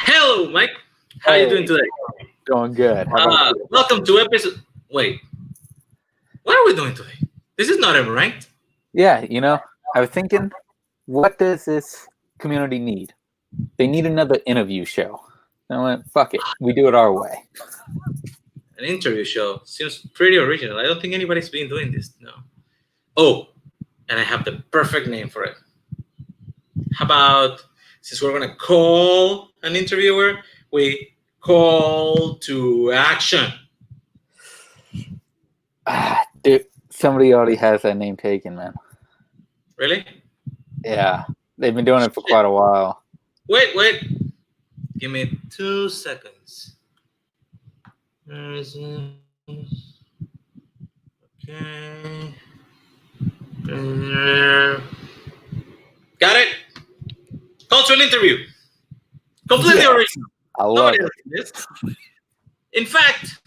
Hello, Mike. How are you doing today? Going good. How about you? Welcome to episode. Wait, what are we doing today? This is not ever ranked. Yeah, I was thinking, what does this community need? They need another interview show. And I went, fuck it. We do it our way. An interview show seems pretty original. I don't think anybody's been doing this. No. Oh, and I have the perfect name for it. How about, since we're gonna call an interviewer, we call to action. Dude, somebody already has that name taken, man. Really? Yeah, they've been doing it for quite a while. Wait. Give me 2 seconds. Okay. Got it. Call to an interview. Completely original. I love it. This. In fact,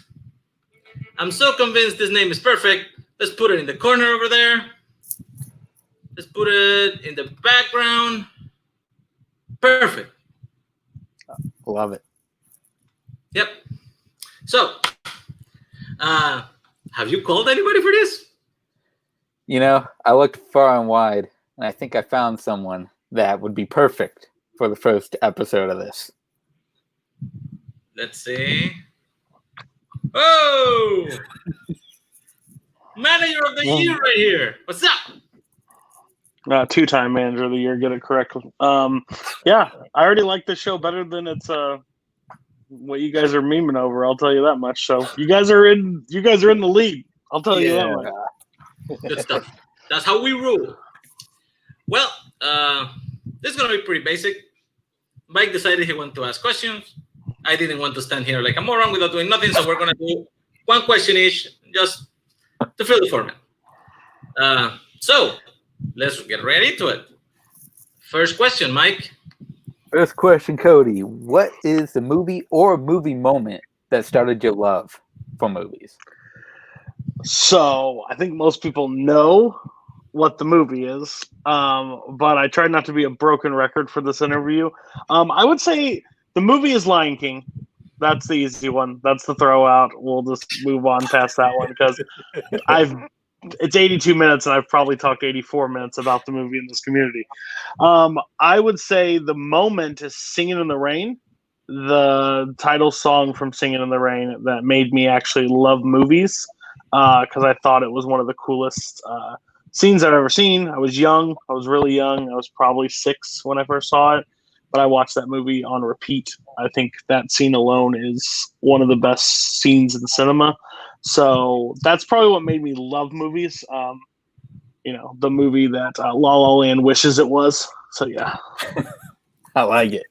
I'm so convinced this name is perfect. Let's put it in the corner over there. Let's put it in the background. Perfect. Love it. Yep. So, have you called anybody for this? I looked far and wide, and I think I found someone that would be perfect for the first episode of this. Let's see. Oh! Manager of the year right here. What's up? Two-time manager of the year. Get it correctly. Yeah, I already like this show better than it's what you guys are memeing over. I'll tell you that much. So you guys are in the lead. I'll tell you that much. Good stuff. That's how we rule. Well, this is gonna be pretty basic. Mike decided he wanted to ask questions. I didn't want to stand here like a moron without doing nothing, so we're gonna do one question each, just to fill the format. So let's get right into it. First question, Mike. First question, Cody. What is the movie or movie moment that started your love for movies? So I think most people know what the movie is, but I tried not to be a broken record for this interview. I would say the movie is Lion King. That's the easy one. That's the throw out. We'll just move on past that one because it's 82 minutes and I've probably talked 84 minutes about the movie in this community. I would say the moment is Singing in the Rain, the title song from Singing in the Rain that made me actually love movies because I thought it was one of the coolest scenes I've ever seen. I was young. I was really young. I was probably 6 when I first saw it, but I watched that movie on repeat. I think that scene alone is one of the best scenes in cinema. So that's probably what made me love movies. The movie that La La Land wishes it was. So yeah, I like it.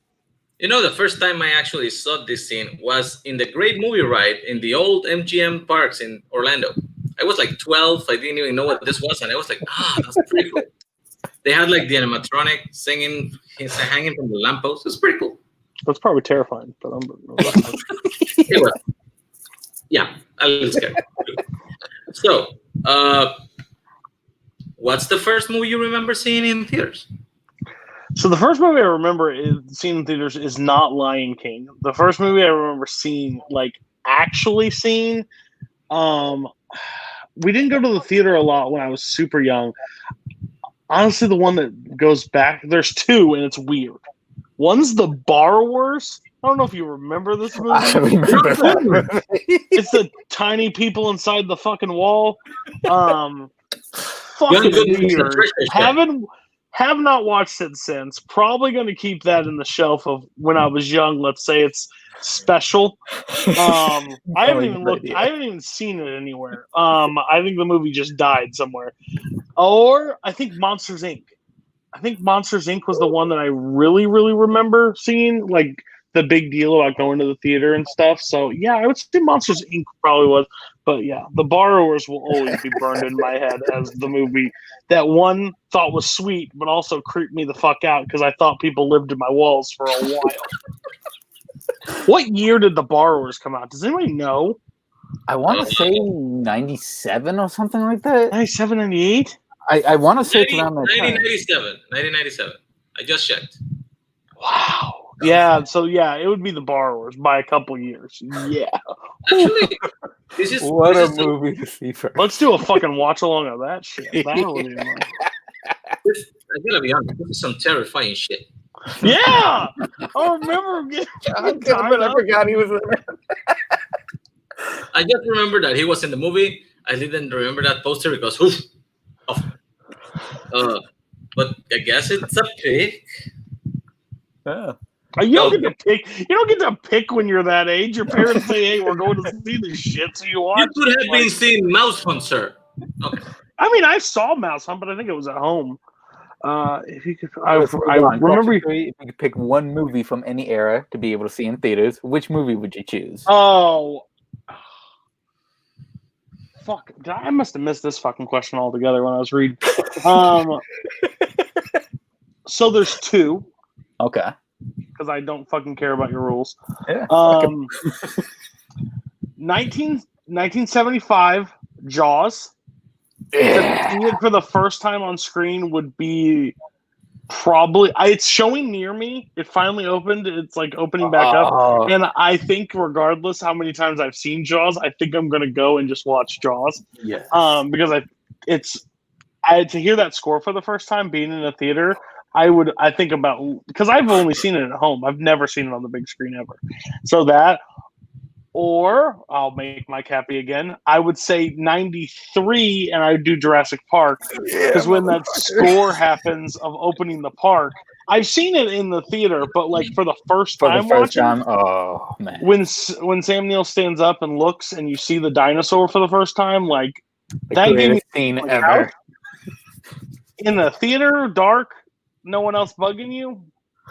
The first time I actually saw this scene was in the Great Movie Ride in the old MGM parks in Orlando. I was like 12. I didn't even know what this was, and I was like, that's pretty cool. They had like the animatronic singing, he's hanging from the lamppost. It's pretty cool. That's probably terrifying, but It was. Yeah, a little scary. So, what's the first movie you remember seeing in theaters? So the first movie I remember seeing in theaters is not Lion King. The first movie I remember seeing, actually seeing, we didn't go to the theater a lot when I was super young. Honestly, the one that goes back, there's 2, and it's weird. One's The Borrowers. I don't know if you remember this movie. I remember that movie. It's the tiny people inside the fucking wall. Fucking weird. Have not watched it since. Probably going to keep that in the shelf of when I was young. Let's say it's special. I haven't even looked. I haven't even seen it anywhere. I think the movie just died somewhere. Or I think Monsters Inc. I think Monsters Inc. was the one that I really, really remember seeing, the big deal about going to the theater and stuff. So yeah, I would say Monsters Inc. probably was. But yeah, The Borrowers will always be burned in my head as the movie that one thought was sweet, but also creeped me the fuck out because I thought people lived in my walls for a while. What year did The Borrowers come out? Does anybody know? I want to say 97 or something like that. 97, 98? I want to say it's around that time. 1997. I just checked. Wow. Yeah, so yeah, it would be The Borrowers by a couple years. Yeah. Actually, this is What this a is movie to see first. Let's do a fucking watch along of that shit. That would be nice. I gotta be honest. This is some terrifying shit. Yeah, I remember getting tied I up. forgot he was in it. I just remember that he was in the movie. I didn't remember that poster because oof. But I guess it's a pick. Yeah. You don't get to pick. You don't get to pick when you're that age. Your parents say, "Hey, we're going to see this shit," so you watch. You could have been seeing Mouse Hunt, sir. Okay. I mean, I saw Mouse Hunt, but I think it was at home. If you could, I Remember, remember. if you could pick one movie from any era to be able to see in theaters, which movie would you choose? Oh, fuck! I must have missed this fucking question altogether when I was reading. So there's two. Okay. Because I don't fucking care about your rules. Yeah. 1975, Jaws. To see it for the first time on screen would be probably. It's showing near me. It finally opened. It's like opening back up. And I think, regardless how many times I've seen Jaws, I think I'm gonna go and just watch Jaws. Yes. Because to hear that score for the first time, being in a theater. I think about, because I've only seen it at home. I've never seen it on the big screen ever. So that, or I'll make Mike happy again. I would say 93, and I would do Jurassic Park, because when that score happens of opening the park, I've seen it in the theater, but like for the first time watching, oh man, when Sam Neill stands up and looks, and you see the dinosaur for the first time, like the that gave me scene like, ever. In the theater, dark. No one else bugging you?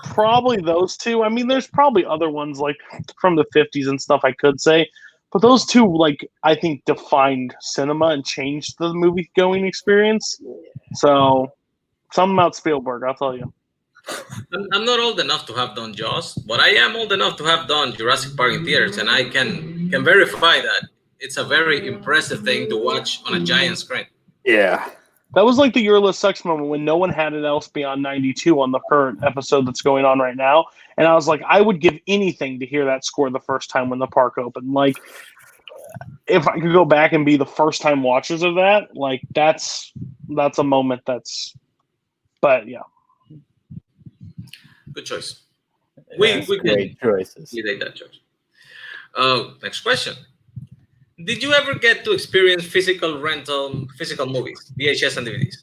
Probably those two. I mean, there's probably other ones like from the 50s and stuff I could say, but those two, like, I think defined cinema and changed the movie going experience. So, something about Spielberg, I'll tell you. I'm not old enough to have done Jaws, but I am old enough to have done Jurassic Park in theaters, and I can verify that it's a very impressive thing to watch on a giant screen. Yeah. That was like the Your List Sucks moment when no one had it else beyond 92 on the current episode that's going on right now. And I was like, I would give anything to hear that score the first time when the park opened. Like, if I could go back and be the first time watchers of that, like, that's a moment but yeah. Good choice. Great choices. We take that choice. Next question. Did you ever get to experience physical movies, VHS and DVDs?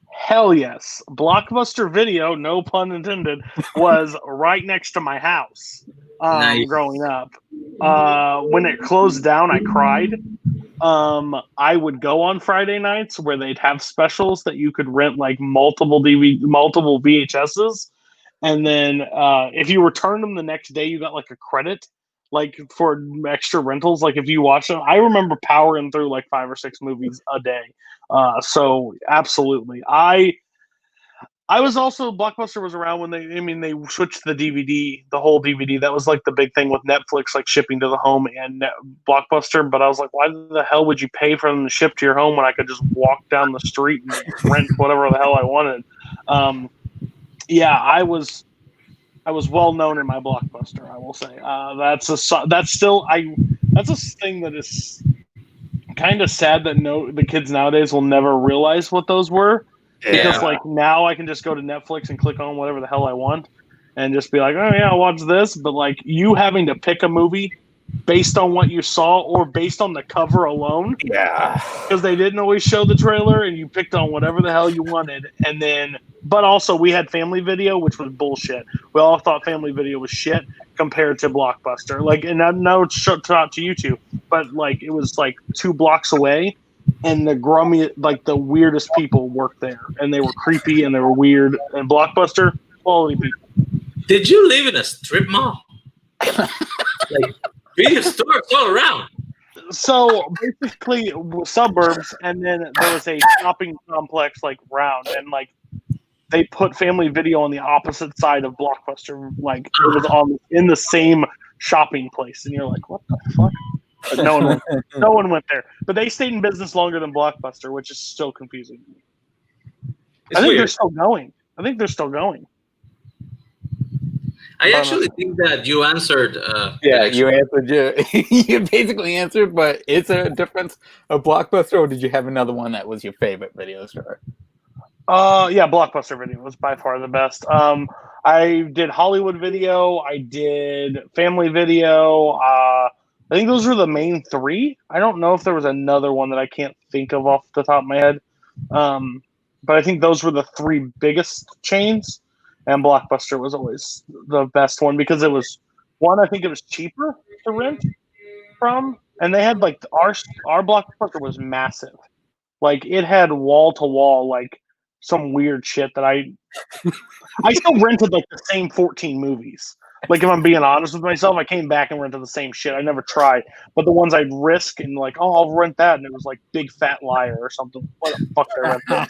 Hell yes. Blockbuster Video, no pun intended, was right next to my house Nice. growing up. When it closed down, I cried. I would go on Friday nights where they'd have specials that you could rent like multiple VHSs. And then if you returned them the next day, you got like a credit. Like for extra rentals, like if you watch them, I remember powering through like 5 or 6 movies a day. So absolutely, I was also Blockbuster was around when they switched the DVD, the whole DVD. That was like the big thing with Netflix, like shipping to the home and Blockbuster. But I was like, why the hell would you pay for them to ship to your home when I could just walk down the street and rent whatever the hell I wanted? Yeah, I was well known in my Blockbuster, I will say. That's a thing that is kind of sad that the kids nowadays will never realize what those were. Yeah. Because like now I can just go to Netflix and click on whatever the hell I want and just be like, oh yeah, I'll watch this. But like you having to pick a movie based on what you saw or based on the cover alone. Yeah. Because they didn't always show the trailer and you picked on whatever the hell you wanted. And then, but also we had Family Video, which was bullshit. We all thought Family Video was shit compared to Blockbuster. Like, and I know it's shut out to you two, but like it was like 2 blocks away and the grummy, like the weirdest people worked there and they were creepy and they were weird. And Blockbuster, quality people. Did you live in a strip mall? Like, video stores all around. So basically, suburbs, and then there was a shopping complex like round, and like they put Family Video on the opposite side of Blockbuster, like it was in the same shopping place, and you're like, what the fuck? But no one went there. But they stayed in business longer than Blockbuster, which is still confusing. I think they're still going. I actually think that you answered. Yeah, you answered. You basically answered, but is there a difference of Blockbuster, or did you have another one that was your favorite video store? Yeah, Blockbuster Video was by far the best. I did Hollywood Video. I did Family Video. I think those were the main three. I don't know if there was another one that I can't think of off the top of my head. But I think those were the three biggest chains, and Blockbuster was always the best one because it was one. I think it was cheaper to rent from, and they had like our Blockbuster was massive. Like it had wall to wall, like some weird shit that I still rented like the same 14 movies. Like if I'm being honest with myself, I came back and rented the same shit. I never tried, but the ones I'd risk and like, oh, I'll rent that, and it was like Big Fat Liar or something. What the fuck did I rent that?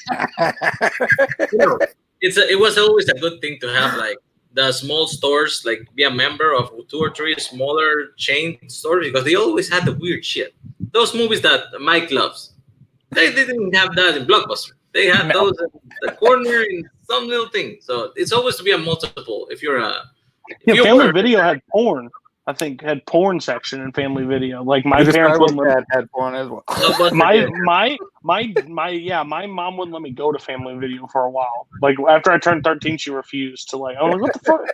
It was always a good thing to have like the small stores, like be a member of 2 or 3 smaller chain stores because they always had the weird shit. Those movies that Mike loves, they didn't have that in Blockbuster. They had those in the corner in some little thing. So it's always to be a multiple. If you're a Family Video had porn. I think had porn section in Family Video. Like my parents wouldn't had porn as well. My mom wouldn't let me go to Family Video for a while. Like after I turned 13, she refused to like. I'm like, what the fuck?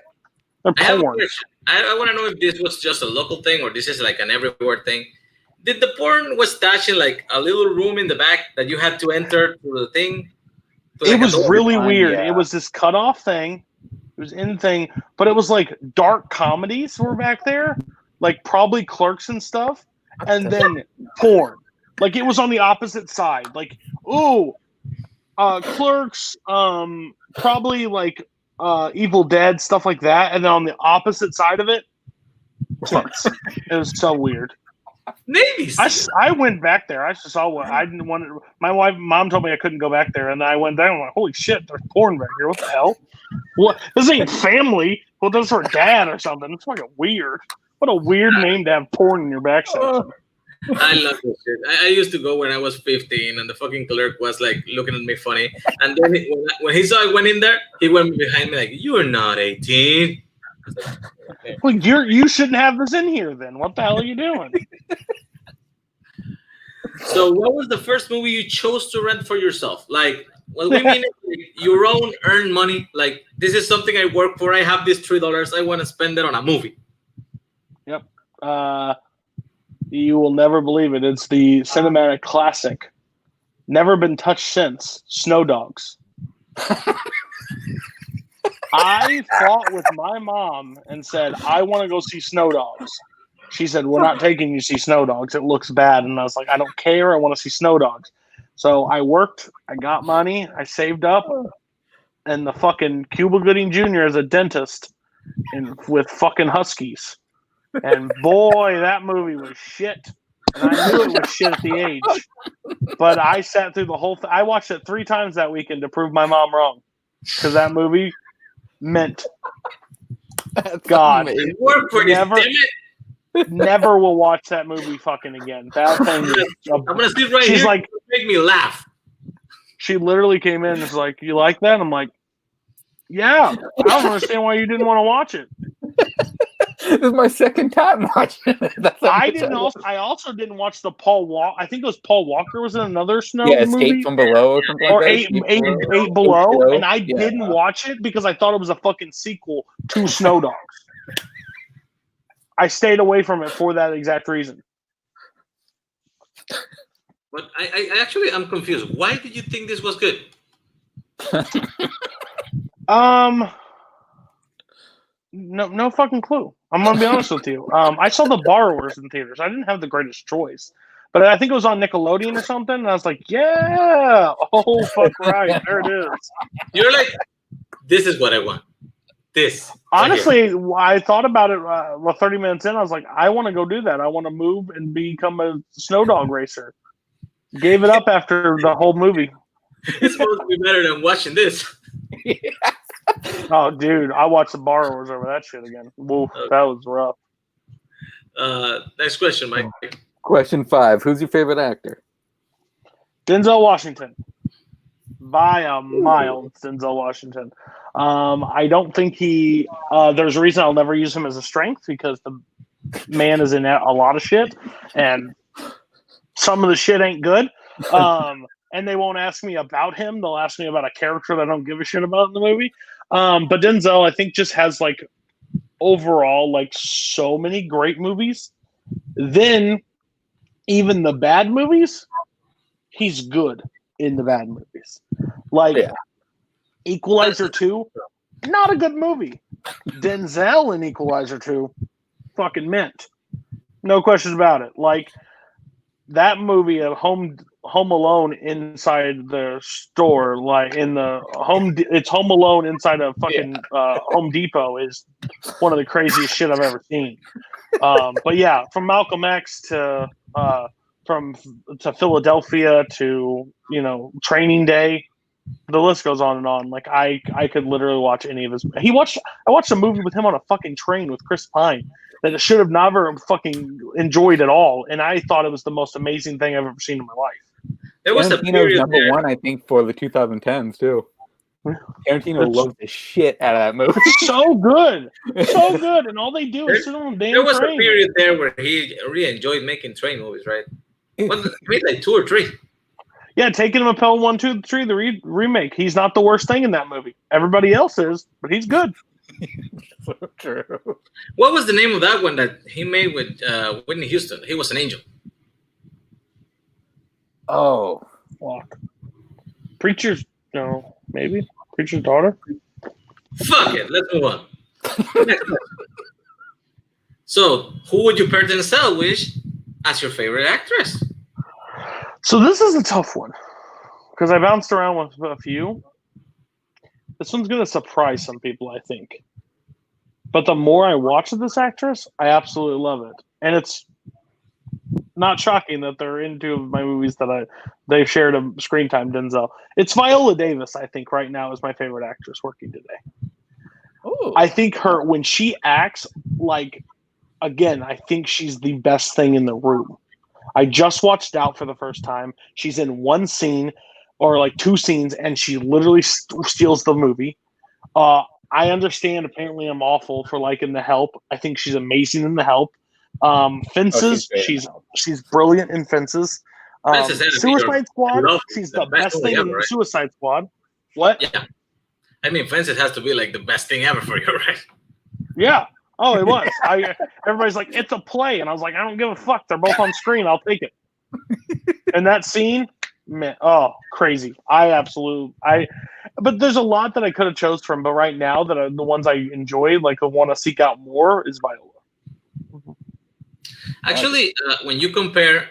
They're porn. I want to know if this was just a local thing or this is like an everywhere thing. Did the porn was attached in like a little room in the back that you had to enter through the thing? It was really weird. Yeah. It was this cutoff thing. It was in the thing, but it was like dark comedies were back there, like probably Clerks and stuff, and then porn. Like it was on the opposite side. Like, Clerks, probably like Evil Dead, stuff like that, and then on the opposite side of it, tits. It was so weird. Maybe I went back there. I just saw what I didn't want to. My mom told me I couldn't go back there, and I went there and I'm like, holy shit, there's porn back here. What the hell? What? This ain't Family. Well, this is her dad or something. It's fucking weird. What a weird name to have porn in your back section. I love this shit. I used to go when I was 15, and the fucking clerk was like looking at me funny. And then when he saw I went in there, he went behind me like, "You're not 18." Like, okay. Well, you shouldn't have this in here then. What the hell are you doing? So, what was the first movie you chose to rent for yourself? Like, what we mean is like your own earned money. Like, this is something I work for. I have this $3. I want to spend it on a movie. Yep. You will never believe it. It's the cinematic classic. Never been touched since. Snow Dogs. I fought with my mom and said, I want to go see Snow Dogs. She said, we're not taking you to see Snow Dogs. It looks bad. And I was like, I don't care. I want to see Snow Dogs. So I worked. I got money. I saved up. And the fucking Cuba Gooding Jr. is a dentist with fucking Huskies. And boy, that movie was shit. And I knew it was shit at the age. But I sat through the whole thing. I watched it 3 times that weekend to prove my mom wrong. Because that movie meant God. Never will watch that movie fucking again. That thing I'm gonna sit right here. She's like, make me laugh. She literally came in and was like, "You like that?" I'm like, "Yeah." I don't understand why you didn't want to watch it. This is my second time watching it. I also didn't watch the Paul Walker. I think it was Paul Walker was in another Snow movie. Escape from Below or something or like that. Eight Below. And I didn't watch it because I thought it was a fucking sequel to Snow Dogs. I stayed away from it for that exact reason. But I actually am confused. Why did you think this was good? No fucking clue. I'm gonna be honest with you. I saw The Borrowers in theaters. I didn't have the greatest choice, but I think it was on Nickelodeon or something. And I was like, yeah, oh fuck right, there it is. You're like, this is what I want. This. Honestly, I thought about it 30 minutes in. I was like, I want to go do that. I want to move and become a snow dog racer. Gave it up after the whole movie. It's supposed to be better than watching this. Oh, dude, I watched The Borrowers over that shit again. Woof, that was rough. Next question, Mike. Question 5. Who's your favorite actor? Denzel Washington. by a mile. It's Denzel Washington. I don't think he. There's a reason I'll never use him as a strength because the man is in a lot of shit, and some of the shit ain't good. And they won't ask me about him. They'll ask me about a character that I don't give a shit about in the movie. But Denzel, I think, just has like overall like so many great movies. Then even the bad movies, he's good in the bad movies. Like Equalizer 2, not a good movie. Denzel in Equalizer 2, fucking mint. No questions about it. Like that movie of Home Alone inside the store, like in the it's Home Alone inside a fucking Home Depot is one of the craziest shit I've ever seen. But yeah, from Malcolm X to Philadelphia to Training Day, the list goes on and on. Like I could literally watch any of his. I watched a movie with him on a fucking train with Chris Pine that I should have never fucking enjoyed at all, and I thought it was the most amazing thing I've ever seen in my life. There was a period number there. one, I think, for the 2010s too. Tarantino loves the shit out of that movie. So good, and all they do is sit on the damn train. There was a period there where he really enjoyed making train movies, right? Well, he made like 2 or 3. Yeah, Taking Him Appel 1, 2, 3, the remake. He's not the worst thing in that movie. Everybody else is, but he's good. So true. What was the name of that one that he made with Whitney Houston? He was an angel. Oh, fuck. Preacher's maybe Preacher's daughter. Fuck it. Let's move on. So, who would you pair Denzel with as your favorite actress? So this is a tough one because I bounced around with a few. This one's going to surprise some people, I think. But the more I watch of this actress, I absolutely love it. And it's not shocking that they're in 2 of my movies that they've shared a screen time, Denzel. It's Viola Davis, I think, right now is my favorite actress working today. Ooh. I think when she acts, like, again, I think she's the best thing in the room. I just watched Doubt for the first time. She's in 1 scene or like 2 scenes, and she literally steals the movie. I understand. Apparently, I'm awful for liking The Help. I think she's amazing in The Help. Fences, she's brilliant in Fences. Suicide Squad, she's the best thing in Suicide Squad. What? Yeah. I mean, Fences has to be like the best thing ever for you, right? Yeah. Oh, it was. Everybody's like, it's a play. And I was like, I don't give a fuck. They're both on screen. I'll take it. And that scene, man, crazy. But there's a lot that I could have chose from. But right now, the ones I enjoy, like I want to seek out more, is Viola. Actually, when you compare,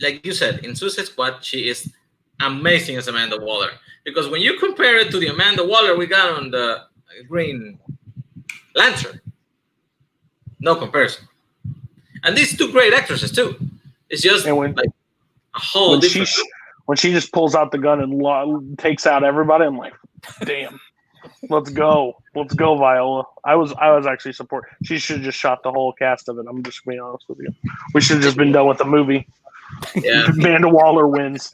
like you said, in Suicide Squad, she is amazing as Amanda Waller. Because when you compare it to the Amanda Waller we got on the Green Lantern, no comparison. And these 2 great actresses too. It's just like a whole different. When she just pulls out the gun and takes out everybody, I'm like, damn, let's go, Viola. I was actually support. She should have just shot the whole cast of it. I'm just being honest with you. We should have just been done with the movie. Yeah, Amanda Waller wins.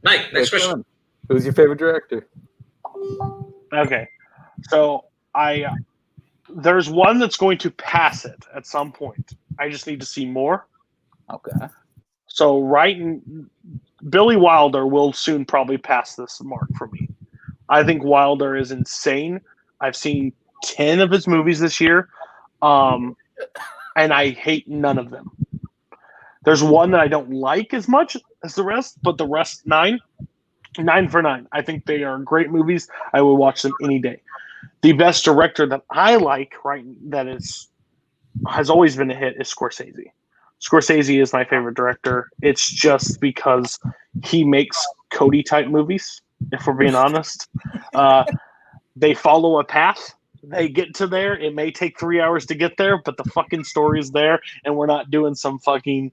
Mike, next question. Who's your favorite director? Okay, so there's one that's going to pass it at some point. I just need to see more. Okay. So Billy Wilder will soon probably pass this mark for me. I think Wilder is insane. I've seen 10 of his movies this year, and I hate none of them. There's one that I don't like as much as the rest, but the rest 9 for 9. I think they are great movies. I would watch them any day. The best director that I like, has always been a hit, is Scorsese. Scorsese is my favorite director. It's just because he makes Cody type movies, if we're being honest. They follow a path. They get to there. It may take 3 hours to get there, but the fucking story is there, and we're not doing some fucking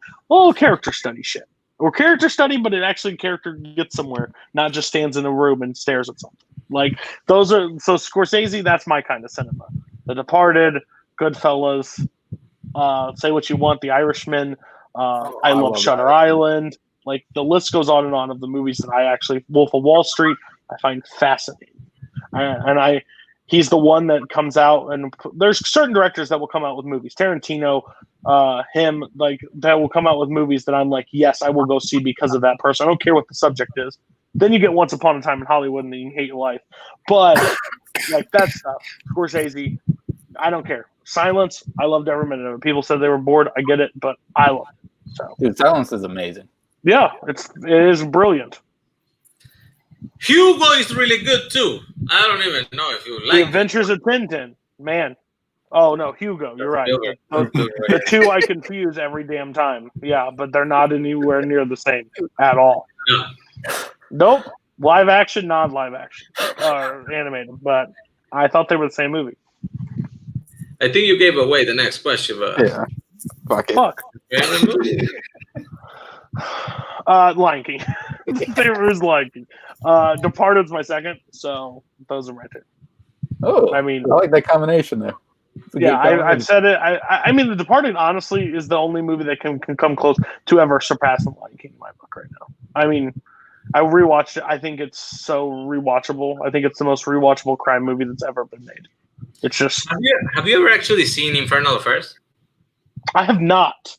character study shit. Or character study, but it actually character gets somewhere, not just stands in a room and stares at something. Like so Scorsese, that's my kind of cinema. The Departed, Goodfellas, Say What You Want, The Irishman. I love Shutter Island. Like the list goes on and on of the movies that I actually Wolf of Wall Street I find fascinating, he's the one that comes out, and there's certain directors that will come out with movies. Tarantino, him, like that will come out with movies that I'm like, yes, I will go see because of that person. I don't care what the subject is. Then you get Once Upon a Time in Hollywood and then you hate your life. But like that stuff, Scorsese, I don't care. Silence, I loved every minute of it. People said they were bored. I get it, but I love it. So, dude, Silence is amazing. Yeah, it is brilliant. Hugo is really good too. I don't even know if you like The Adventures of Tintin, man. Oh no, Hugo, you're right. The two I confuse every damn time. Yeah, but they're not anywhere near the same at all. No. Nope. Live action, non-live action, animated. But I thought they were the same movie. I think you gave away the next question, but Yeah. Fuck. Lion King. There was Lion King. Departed's my second, so those are right there. Oh, I mean, I like that combination there. Yeah, I've said it. I mean, The Departed honestly is the only movie that can come close to ever surpassing Lion King in my book right now. I mean, I rewatched it. I think it's so rewatchable. I think it's the most rewatchable crime movie that's ever been made. It's just. Have you ever actually seen Infernal Affairs? I have not.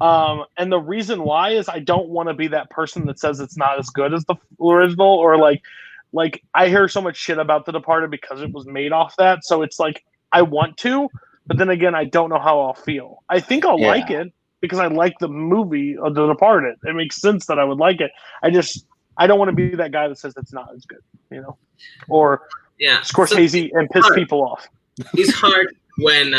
And the reason why is I don't want to be that person that says it's not as good as the original, or like I hear so much shit about The Departed because it was made off that. So it's like I want to, but then again, I don't know how I'll feel. I think I'll like it because I like the movie of The Departed. It makes sense that I would like it. I don't want to be that guy that says it's not as good, or Scorsese and piss people off. It's hard when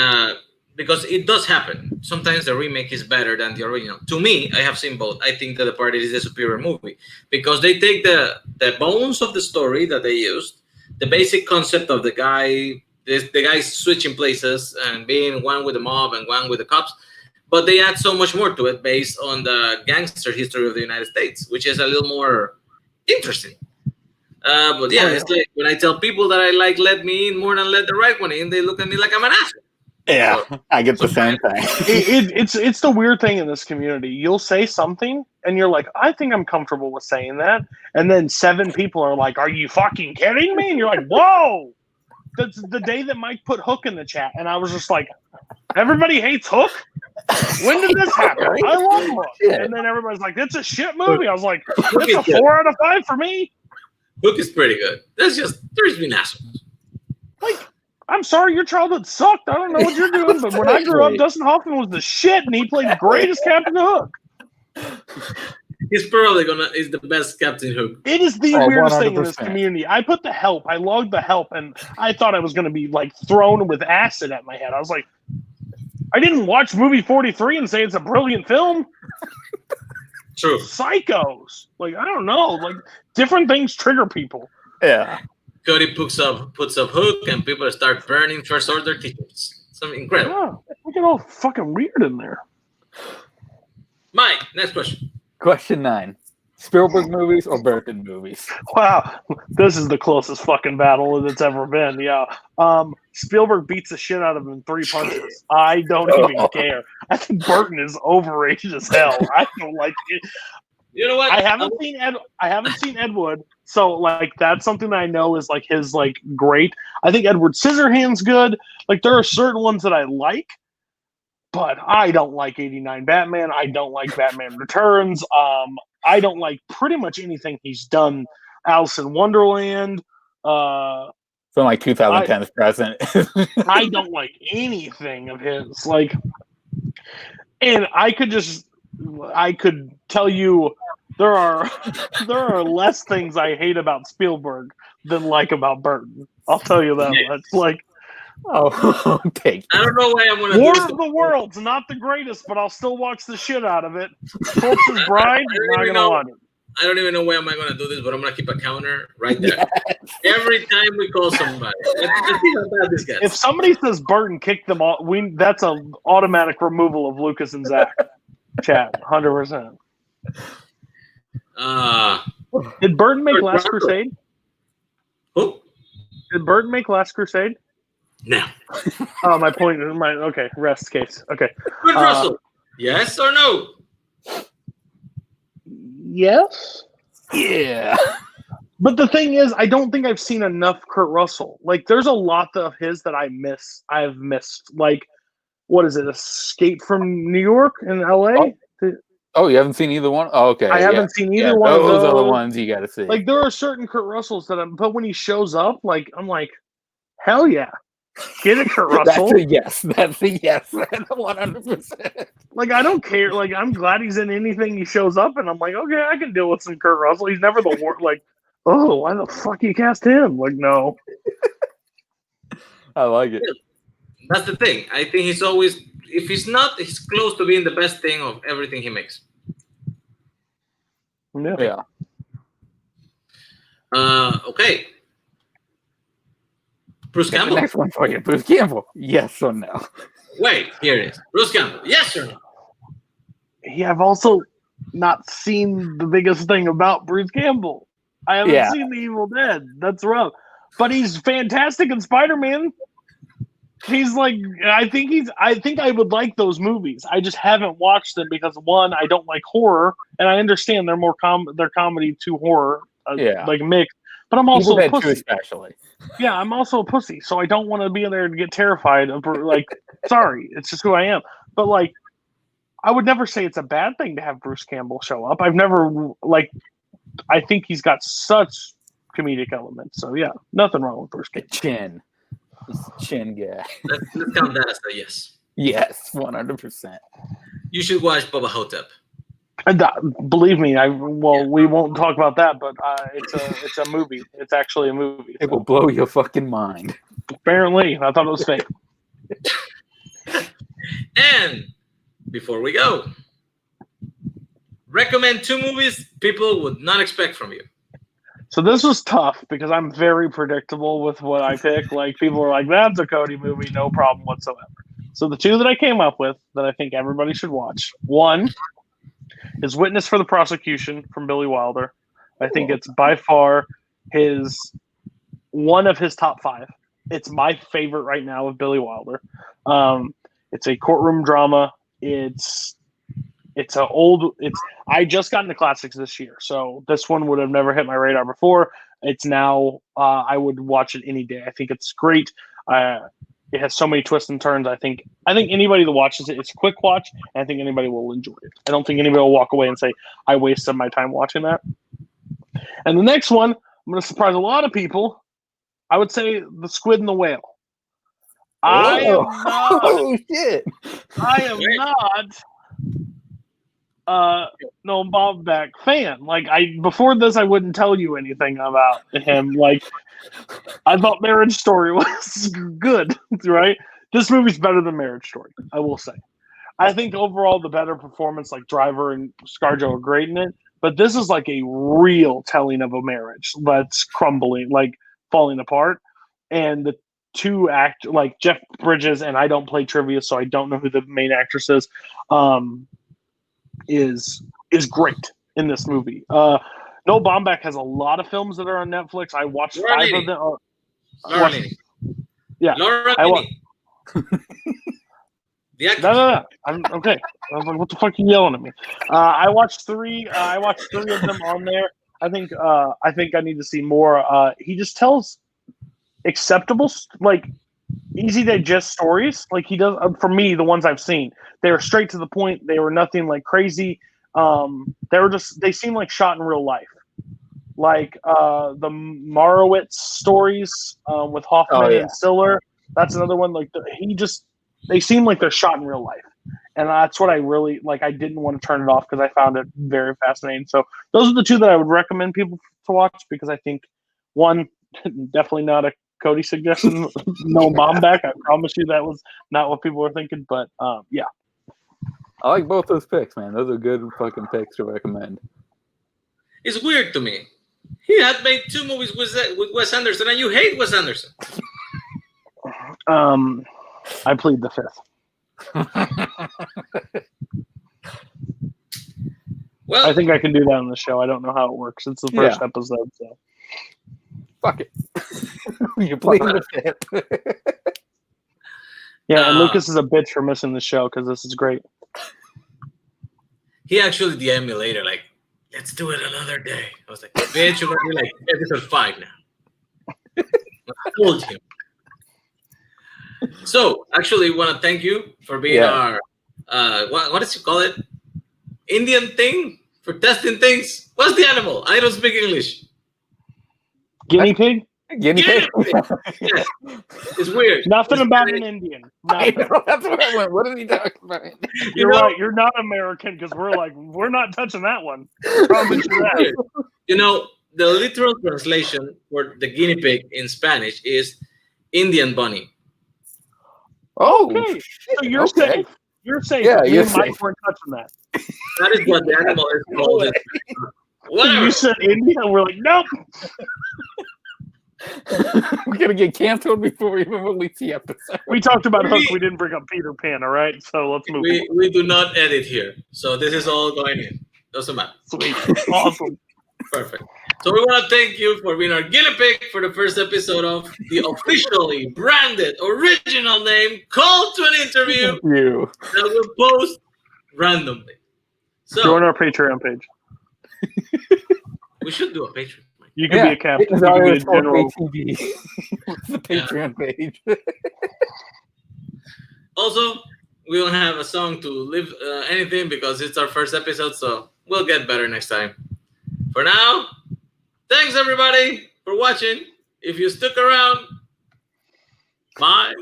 because it does happen. Sometimes the remake is better than the original. To me, I have seen both. I think that The Departed is a superior movie because they take the bones of the story that they used, the basic concept of the guy switching places and being one with the mob and one with the cops, but they add so much more to it based on the gangster history of the United States, which is a little more interesting. But yeah, it's like when I tell people that I like Let Me In more than Let the Right One In, they look at me like I'm an asshole. Yeah, I get the same thing. It's the weird thing in this community. You'll say something, and you're like, I think I'm comfortable with saying that. And then 7 people are like, are you fucking kidding me? And you're like, whoa! That's the day that Mike put Hook in the chat, and I was just like, everybody hates Hook? When did this happen? I love Hook. And then everybody's like, it's a shit movie. I was like, it's a 4 out of 5 for me. Hook is pretty good. There's been assholes. Like, I'm sorry, your childhood sucked. I don't know what you're doing, but when I grew up, Dustin Hoffman was the shit, and he played great as Captain Hook. He's probably is the best Captain Hook. It is the weirdest 100%. thing in this community. I put The Help. I logged The Help, and I thought I was going to be like thrown with acid at my head. I was like, I didn't watch movie 43 and say it's a brilliant film. True. Psychos. Like, I don't know. Like, different things trigger people. Yeah. Cody puts up Hook, and people start burning First Order t-shirts. Something incredible. Yeah, we get all fucking weird in there. Mike, next question. Question 9. Spielberg movies or Burton movies? Wow, this is the closest fucking battle that's ever been. Yeah, Spielberg beats the shit out of him in 3 punches. I don't even care. I think Burton is overrated as hell. I don't like it. You know what? I haven't seen Ed Wood, so like that's something that I know is like his like great. I think Edward Scissorhands good. Like there are certain ones that I like, but I don't like 89 Batman. I don't like Batman Returns. I don't like pretty much anything he's done. Alice in Wonderland. From like 2010's present. I don't like anything of his. Like, and I could tell you there are less things I hate about Spielberg than like about Burton. I'll tell you that much. Like, okay. I don't know why I'm gonna. War of the Worlds, not the greatest, but I'll still watch the shit out of it. Corpse's Bride, not gonna want it. I don't even know why I'm gonna do this, but I'm gonna keep a counter right there. Yes. Every time we call somebody, let's see how bad this gets. If somebody says Burton kicked them all, that's an automatic removal of Lucas and Zach. Chat, 100%. Did Burton make Last Crusade? Who? Did Burton make Last Crusade? No. Oh, my point. Okay, rest case. Okay. Russell, yes or no? yes. Yeah. But the thing is, I don't think I've seen enough Kurt Russell. Like, there's a lot of his that I've missed. Like, what is it? Escape from New York in LA? Oh, you haven't seen either one? Oh, okay. I haven't seen either one of those. Those are the ones you got to see. Like, there are certain Kurt Russells but when he shows up, like, I'm like, hell yeah. Get it, Kurt Russell. That's a yes. That's a yes. 100%. Like, I don't care. Like, I'm glad he's in anything he shows up, and I'm like, okay, I can deal with some Kurt Russell. He's never the worst. Like, oh, why the fuck you cast him? Like, no. I like it. That's the thing. I think he's always, if he's not, he's close to being the best thing of everything he makes. Yeah. Okay. Bruce The Campbell. next one for you, Bruce Campbell. Yes or no? Wait, here it is. Bruce Campbell. Yes or no? Yeah, I've also not seen the biggest thing about Bruce Campbell. I haven't seen The Evil Dead. That's rough. But he's fantastic in Spider-Man. He's like, I think I would like those movies. I just haven't watched them because, one, I don't like horror, and I understand they're more they're comedy to horror, like mixed. But I'm also a pussy. Especially. Yeah, I'm also a pussy, so I don't want to be in there and get terrified. Like, sorry, it's just who I am. But like, I would never say it's a bad thing to have Bruce Campbell show up. I've never I think he's got such comedic elements. So yeah, nothing wrong with Bruce Campbell. Chin. He's a chin guy. Let's count that as a yes. Yes, 100%. You should watch Bubba Hotep. Believe me, we won't talk about that, but it's a movie. It's actually a movie. It will blow your fucking mind. Apparently, I thought it was fake. And before we go, recommend 2 movies people would not expect from you. So this was tough because I'm very predictable with what I pick. Like, people are like, that's a Cody movie, no problem whatsoever. So the 2 that I came up with that I think everybody should watch. One is Witness for the Prosecution from Billy Wilder. I think it's by far one of his top 5. It's my favorite right now of Billy Wilder. It's a courtroom drama. I just got into classics this year, so this one would have never hit my radar before. It's now I would watch it any day. I think it's great. It has so many twists and turns. I think anybody that watches it, it's a quick watch, and I think anybody will enjoy it. I don't think anybody will walk away and say, I wasted my time watching that. And the next one, I'm going to surprise a lot of people. I would say The Squid and the Whale. I am not no Bob Beck fan. Like, before this, I wouldn't tell you anything about him. Like, I thought Marriage Story was good, right? This movie's better than Marriage Story, I will say. I think overall the better performance, like Driver and ScarJo are great in it, but this is like a real telling of a marriage that's crumbling, like falling apart. And the 2 like Jeff Bridges, and I don't play trivia, so I don't know who the main actress is great in this movie. Noah Baumbach has a lot of films that are on Netflix. I watched 5 of them. Laura Linney. No. I'm okay. I was like, what the fuck are you yelling at me? I watched 3 of them on there. I think I need to see more. He just tells acceptable, like, easy to digest stories. Like he does for me, the ones I've seen, they were straight to the point. They were nothing like crazy. They seem like shot in real life. Like the Marowitz stories with Hoffman and Stiller. That's another one. Like they seem like they're shot in real life. And that's what I really like. I didn't want to turn it off because I found it very fascinating. So those are the 2 that I would recommend people to watch, because I think, one, definitely not a Cody suggestion. No Baumbach. I promise you that was not what people were thinking. But yeah. I like both those picks, man. Those are good fucking picks to recommend. It's weird to me. He had made 2 movies with Wes Anderson, and you hate Wes Anderson. I plead the 5th. Well, I think I can do that on the show. I don't know how it works. It's the first episode, so fuck it. You plead the 5th. Yeah, and Lucas is a bitch for missing the show because this is great. He actually DM'd me later, like, let's do it another day. I was like, bitch, you're gonna be like episode 5 now. I told you. So, actually, want to thank you for being our what does you call it? Indian thing for testing things. What's the animal? I don't speak English. Guinea pig? Guinea pig. Yes. It's weird. Nothing It's about Spanish. an Indian. I Nothing. know, that's what I went. What are we talking about? You're right. You're not American because we're not touching that one. Promise you that. You know, the literal translation for the guinea pig in Spanish is Indian bunny. Oh, Okay. So you're okay. safe. You're safe. Yeah, Me you're and Mike safe. weren't touching that. That is what the animal is called. Whatever. You said India, and we're like, nope. We're gonna get canceled before we even release the episode. We talked about Hook. We didn't bring up Peter Pan. All right. So let's move on. We do not edit here, so this is all going in. Doesn't matter. Sweet. Awesome. Perfect. So we want to thank you for being our guinea pig for the first episode of the officially branded original name Call to an Interview You. that we'll post randomly. So Join our Patreon page. we should do a Patreon. You can be a captain. You can be a general. The Patreon page. Also, we don't have a song to live anything because it's our first episode, so we'll get better next time. For now, thanks everybody for watching. If you stuck around, bye.